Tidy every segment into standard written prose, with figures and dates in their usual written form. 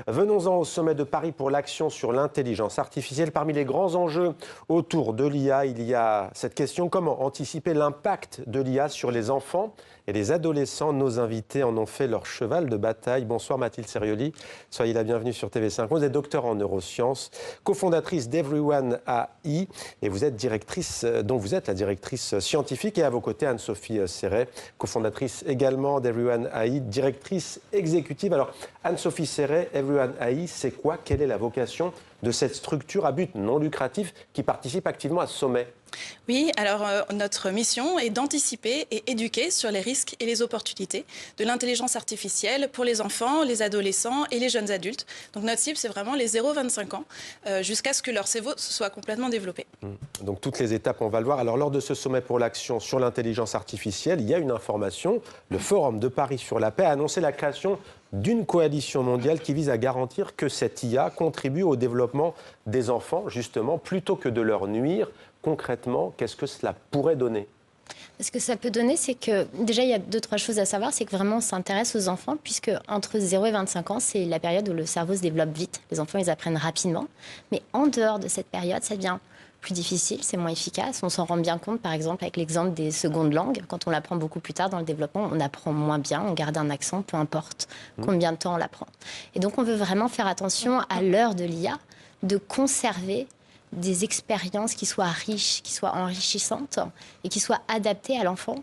Venons-en au sommet de Paris pour l'action sur l'intelligence artificielle. Parmi les grands enjeux autour de l'IA, il y a cette question: comment anticiper l'impact de l'IA sur les enfants et les adolescents? Nos invités en ont fait leur cheval de bataille. Bonsoir Mathilde Serioli, soyez la bienvenue sur TV5. Vous êtes docteur en neurosciences, cofondatrice d'Everyone AI et vous êtes la directrice scientifique, et à vos côtés Anne-Sophie Serret, cofondatrice également d'Everyone AI, directrice exécutive. Alors Anne-Sophie Serret, Everyone AI, c'est quoi? Quelle est la vocation de cette structure à but non lucratif qui participe activement à ce sommet? Oui, alors notre mission est d'anticiper et éduquer sur les risques et les opportunités de l'intelligence artificielle pour les enfants, les adolescents et les jeunes adultes. Donc notre cible, c'est vraiment les 0-25 ans, jusqu'à ce que leur cerveau soit complètement développé. Donc toutes les étapes, on va le voir. Alors lors de ce sommet pour l'action sur l'intelligence artificielle, il y a une information. Le Forum de Paris sur la paix a annoncé la création d'une coalition mondiale qui vise à garantir que cette IA contribue au développement des enfants, justement, plutôt que de leur nuire. Concrètement, qu'est-ce que cela pourrait donner? Ce que ça peut donner, c'est que déjà, il y a 2-3 choses à savoir. C'est que vraiment, on s'intéresse aux enfants, puisque entre 0 et 25 ans, c'est la période où le cerveau se développe vite. Les enfants, ils apprennent rapidement. Mais en dehors de cette période, ça devient plus difficile, c'est moins efficace. On s'en rend bien compte, par exemple, avec l'exemple des secondes langues. Quand on l'apprend beaucoup plus tard dans le développement, on apprend moins bien, on garde un accent, peu importe combien de temps on l'apprend. Et donc, on veut vraiment faire attention, à l'heure de l'IA, de conserver des expériences qui soient riches, qui soient enrichissantes et qui soient adaptées à l'enfant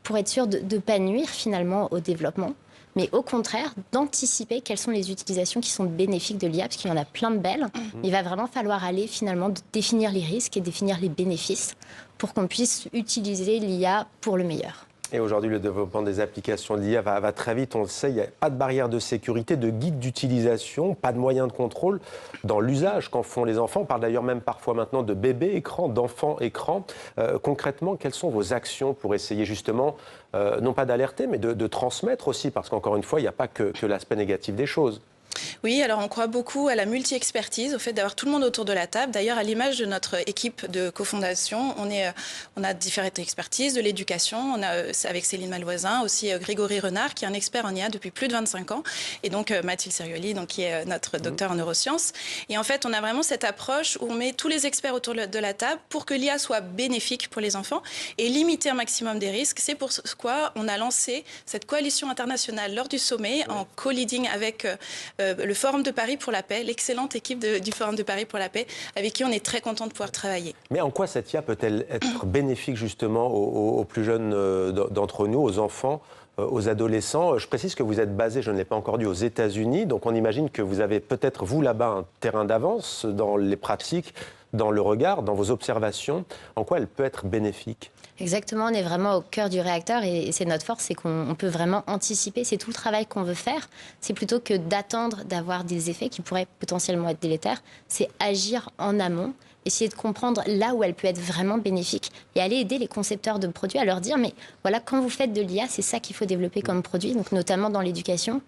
pour être sûr de ne pas nuire finalement au développement, mais au contraire d'anticiper quelles sont les utilisations qui sont bénéfiques de l'IA, parce qu'il y en a plein de belles. Il va vraiment falloir aller finalement définir les risques et définir les bénéfices pour qu'on puisse utiliser l'IA pour le meilleur. Et aujourd'hui, le développement des applications de l'IA va très vite, on le sait, il n'y a pas de barrière de sécurité, de guide d'utilisation, pas de moyens de contrôle dans l'usage qu'en font les enfants. On parle d'ailleurs même parfois maintenant de bébés écrans, d'enfants écrans. Concrètement, quelles sont vos actions pour essayer justement, non pas d'alerter, mais de transmettre aussi, parce qu'encore une fois, il n'y a pas que l'aspect négatif des choses? Oui, alors on croit beaucoup à la multi-expertise, au fait d'avoir tout le monde autour de la table. D'ailleurs, à l'image de notre équipe de cofondation, on a différentes expertises, de l'éducation. On a, avec Céline Malvoisin, aussi Grégory Renard, qui est un expert en IA depuis plus de 25 ans. Et donc Mathilde Serioli, donc, qui est notre docteur en neurosciences. Et en fait, on a vraiment cette approche où on met tous les experts autour de la table pour que l'IA soit bénéfique pour les enfants et limiter un maximum des risques. C'est pourquoi on a lancé cette coalition internationale lors du sommet, en co-leading avec le Forum de Paris pour la paix, l'excellente équipe du Forum de Paris pour la paix, avec qui on est très content de pouvoir travailler. Mais en quoi cette IA peut-elle être bénéfique justement aux plus jeunes d'entre nous, aux enfants, aux adolescents? Je précise que vous êtes basé, je ne l'ai pas encore dit, aux États-Unis, donc on imagine que vous avez peut-être, vous là-bas, un terrain d'avance dans les pratiques, dans le regard, dans vos observations. En quoi elle peut être bénéfique? Exactement, on est vraiment au cœur du réacteur et c'est notre force, c'est qu'on peut vraiment anticiper. C'est tout le travail qu'on veut faire. C'est plutôt que d'attendre d'avoir des effets qui pourraient potentiellement être délétères. C'est agir en amont, essayer de comprendre là où elle peut être vraiment bénéfique et aller aider les concepteurs de produits à leur dire mais voilà, quand vous faites de l'IA, c'est ça qu'il faut développer comme produit, donc notamment dans l'éducation.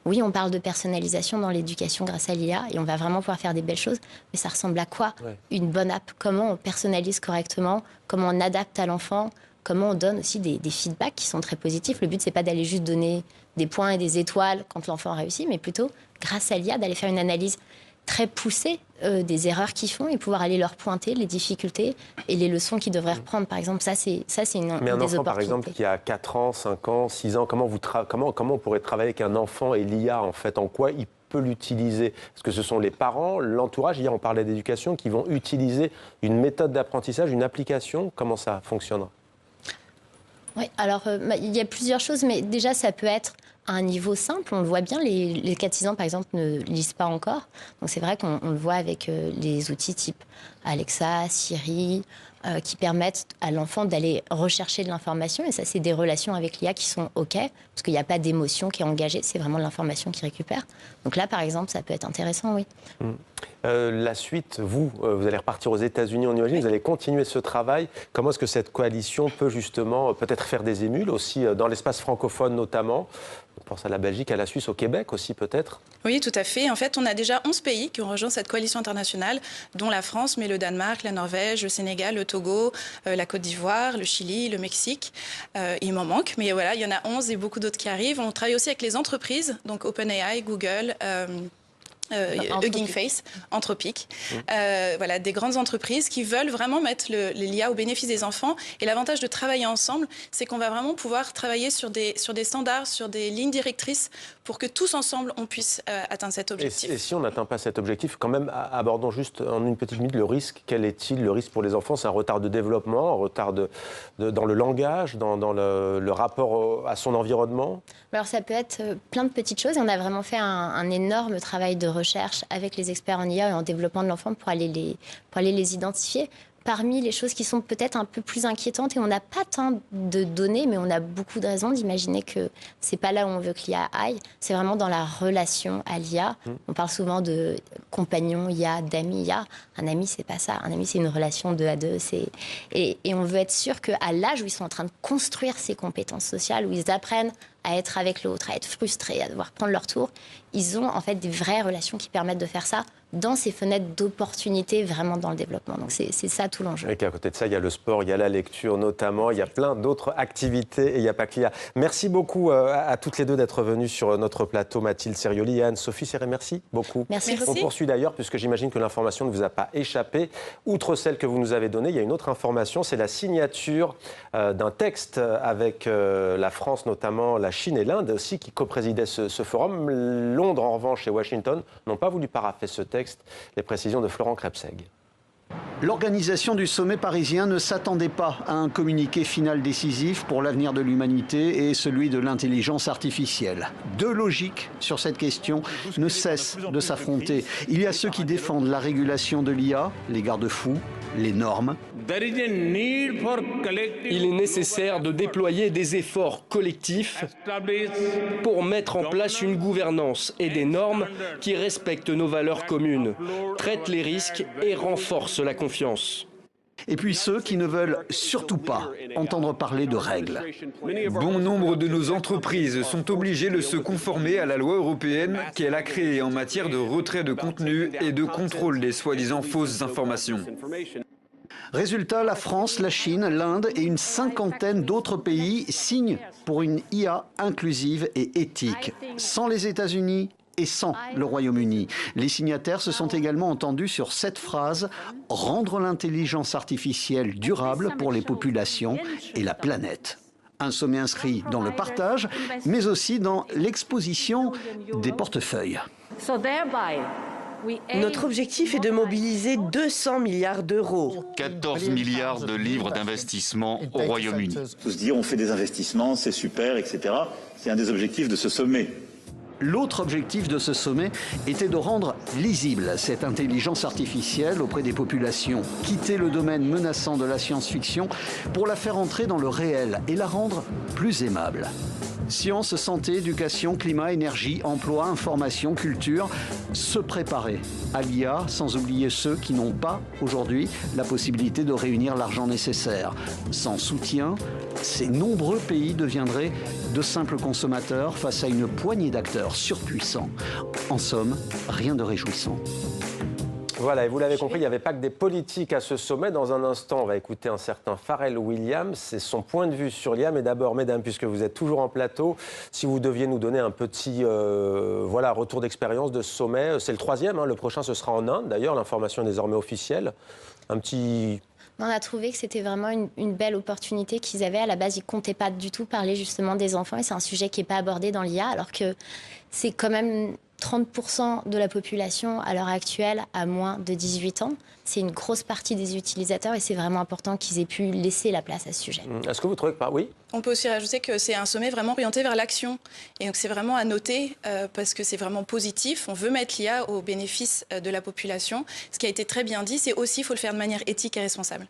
Oui, on parle de personnalisation dans l'éducation grâce à l'IA et on va vraiment pouvoir faire des belles choses. Mais ça ressemble à quoi une bonne app? Comment on personnalise correctement? Comment on adapte à l'enfant? Comment on donne aussi des feedbacks qui sont très positifs? Le but, c'est pas d'aller juste donner des points et des étoiles quand l'enfant réussit, mais plutôt, grâce à l'IA, d'aller faire une analyse très poussée des erreurs qu'ils font et pouvoir aller leur pointer les difficultés et les leçons qu'ils devraient reprendre. Par exemple, ça, c'est une des opportunités. Mais un enfant, par exemple, qui a 4 ans, 5 ans, 6 ans, comment on pourrait travailler avec un enfant et l'IA, en fait? En quoi il peut l'utiliser? Est-ce que ce sont les parents, l'entourage? Hier, on parlait d'éducation, qui vont utiliser une méthode d'apprentissage, une application. Comment ça fonctionnera? Oui, alors il y a plusieurs choses, mais déjà, ça peut être à un niveau simple. On le voit bien, les 4-6 ans, par exemple, ne lisent pas encore. Donc c'est vrai qu'on le voit avec les outils type Alexa, Siri, qui permettent à l'enfant d'aller rechercher de l'information. Et ça, c'est des relations avec l'IA qui sont OK, parce qu'il n'y a pas d'émotion qui est engagée, c'est vraiment de l'information qu'il récupère. Donc là, par exemple, ça peut être intéressant, oui. La suite, vous allez repartir aux États-Unis, on imagine, vous allez continuer ce travail. Comment est-ce que cette coalition peut justement peut-être faire des émules aussi dans l'espace francophone notamment? On pense à la Belgique, à la Suisse, au Québec aussi peut-être? Oui, tout à fait. En fait, on a déjà 11 pays qui ont rejoint cette coalition internationale, dont la France, mais le Danemark, la Norvège, le Sénégal, le Togo, la Côte d'Ivoire, le Chili, le Mexique. Il m'en manque, mais voilà, il y en a 11 et beaucoup d'autres qui arrivent. On travaille aussi avec les entreprises, donc OpenAI, Google, Hugging Face, Anthropic. Voilà, des grandes entreprises qui veulent vraiment mettre l'IA au bénéfice des enfants. Et l'avantage de travailler ensemble, c'est qu'on va vraiment pouvoir travailler sur des standards, sur des lignes directrices pour que tous ensemble, on puisse atteindre cet objectif. Et si on n'atteint pas cet objectif, quand même, abordons juste en une petite minute le risque. Quel est-il, le risque pour les enfants? C'est un retard de développement, un retard dans le langage, dans le rapport à son environnement? Alors ça peut être plein de petites choses. On a vraiment fait un énorme travail de recherche avec les experts en IA et en développement de l'enfant pour aller les identifier. Parmi les choses qui sont peut-être un peu plus inquiétantes, et on n'a pas tant de données, mais on a beaucoup de raisons d'imaginer que c'est pas là où on veut que l'IA aille, c'est vraiment dans la relation à l'IA. On parle souvent de compagnon IA, d'amis IA. Un ami, c'est pas ça. Un ami, c'est une relation 2 à 2. Et on veut être sûr qu'à l'âge où ils sont en train de construire ces compétences sociales, où ils apprennent à être avec l'autre, à être frustrés, à devoir prendre leur tour, ils ont en fait des vraies relations qui permettent de faire ça dans ces fenêtres d'opportunités vraiment dans le développement. Donc c'est ça tout l'enjeu. Et qu'à côté de ça, il y a le sport, il y a la lecture notamment, il y a plein d'autres activités et il n'y a pas que l'IA. Merci beaucoup à toutes les deux d'être venues sur notre plateau, Mathilde Serioli et Anne-Sophie Serré. Merci beaucoup. Merci. On poursuit d'ailleurs, puisque j'imagine que l'information ne vous a pas échappé. Outre celle que vous nous avez donnée, il y a une autre information, c'est la signature d'un texte avec la France notamment, la Chine et l'Inde aussi qui coprésidaient ce forum. Londres en revanche et Washington n'ont pas voulu parapher ce texte. Les précisions de Florent Krebseg. L'organisation du sommet parisien ne s'attendait pas à un communiqué final décisif pour l'avenir de l'humanité et celui de l'intelligence artificielle. Deux logiques sur cette question ne cessent de s'affronter. Il y a ceux qui défendent la régulation de l'IA, les garde-fous, les normes. Il est nécessaire de déployer des efforts collectifs pour mettre en place une gouvernance et des normes qui respectent nos valeurs communes, traitent les risques et renforcent la confiance. Et puis ceux qui ne veulent surtout pas entendre parler de règles. Bon nombre de nos entreprises sont obligées de se conformer à la loi européenne qu'elle a créée en matière de retrait de contenu et de contrôle des soi-disant fausses informations. Résultat, la France, la Chine, l'Inde et une cinquantaine d'autres pays signent pour une IA inclusive et éthique, sans les États-Unis et sans le Royaume-Uni. Les signataires se sont également entendus sur cette phrase « Rendre l'intelligence artificielle durable pour les populations et la planète ». Un sommet inscrit dans le partage, mais aussi dans l'exposition des portefeuilles. Notre objectif est de mobiliser 200 milliards d'euros. 14 milliards de livres d'investissement au Royaume-Uni. Faut se dire, on fait des investissements, c'est super, etc. C'est un des objectifs de ce sommet. L'autre objectif de ce sommet était de rendre lisible cette intelligence artificielle auprès des populations, quitter le domaine menaçant de la science-fiction pour la faire entrer dans le réel et la rendre plus aimable. Science, santé, éducation, climat, énergie, emploi, information, culture, se préparer à l'IA sans oublier ceux qui n'ont pas aujourd'hui la possibilité de réunir l'argent nécessaire. Sans soutien, ces nombreux pays deviendraient de simples consommateurs face à une poignée d'acteurs surpuissants. En somme, rien de réjouissant. Voilà, et vous l'avez compris, il n'y avait pas que des politiques à ce sommet. Dans un instant, on va écouter un certain Pharrell Williams. C'est son point de vue sur l'IA. Mais d'abord, mesdames, puisque vous êtes toujours en plateau, si vous deviez nous donner un petit retour d'expérience de ce sommet. C'est le 3e, le prochain ce sera en Inde. D'ailleurs, l'information est désormais officielle. Un petit... On a trouvé que c'était vraiment une belle opportunité qu'ils avaient. À la base, ils ne comptaient pas du tout parler justement des enfants. Et c'est un sujet qui n'est pas abordé dans l'IA, alors que c'est quand même 30% de la population à l'heure actuelle a moins de 18 ans. C'est une grosse partie des utilisateurs et c'est vraiment important qu'ils aient pu laisser la place à ce sujet. Est-ce que vous trouvez que oui? On peut aussi rajouter que c'est un sommet vraiment orienté vers l'action. Et donc c'est vraiment à noter parce que c'est vraiment positif. On veut mettre l'IA au bénéfice de la population. Ce qui a été très bien dit, c'est aussi qu'il faut le faire de manière éthique et responsable.